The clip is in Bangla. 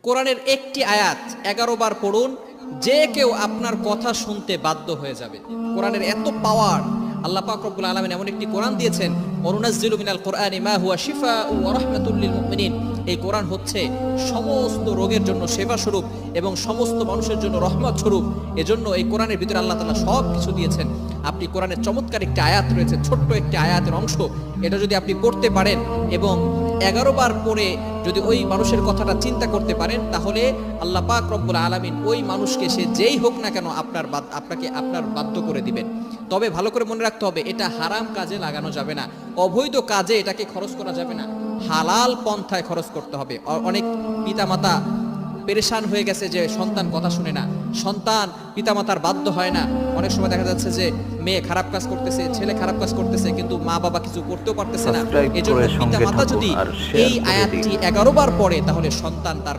কোরআনের একটি আয়াত 11 বার পড়ুন, যে কেউ আপনার কথা শুনতে বাধ্য হয়ে যাবে। কোরআনের এত পাওয়ার, আল্লাহ পাক রব্বুল আলামিন এমন একটি কোরআন দিয়েছেন, ওয়ানুনাজ্জিলু মিনাল কোরআনি মা হুয়া শিফাউ ওয়া রাহমাতুল লিল মুমিনিন। এই কোরআন হচ্ছে সমস্ত রোগের জন্য সেবা স্বরূপ এবং সমস্ত মানুষের জন্য রহমত স্বরূপ। এজন্য এই কোরআনের ভিতরে আল্লাহ তাআলা সব কিছু দিয়েছেন। আপনি কোরআনের চমৎকার একটি আয়াত রয়েছে, ছোট্ট একটি আয়াতের অংশ, এটা যদি আপনি পড়তে পারেন এবং 11 বার পড়ে যদি ওই মানুষের কথাটা চিন্তা করতে পারেন, তাহলে আল্লাহ পাক রব্বুল আলামিন ওই মানুষকে, সে যেই হোক না কেন, আপনাকে বাধ্য করে দিবেন। তবে ভালো করে মনে রাখতে হবে, এটা হারাম কাজে লাগানো যাবে না, অবৈধ কাজে এটাকে খরচ করা যাবে না, হালাল পন্থায় খরচ করতে হবে। অনেক পিতামাতা পেরেশান হয়ে গেছে যে সন্তান কথা শুনে না, সন্তান পিতামাতার বাধ্য হয় না। অনেক সময় দেখা যাচ্ছে যে মেয়ে খারাপ কাজ করতেছে, ছেলে খারাপ কাজ করতেছে, কিন্তু মা বাবা কিছু করতেও পারতেছে না। এজন্য পিতামাতা যদি এই আয়াতটি 11 বার পড়ে, তাহলে সন্তান তার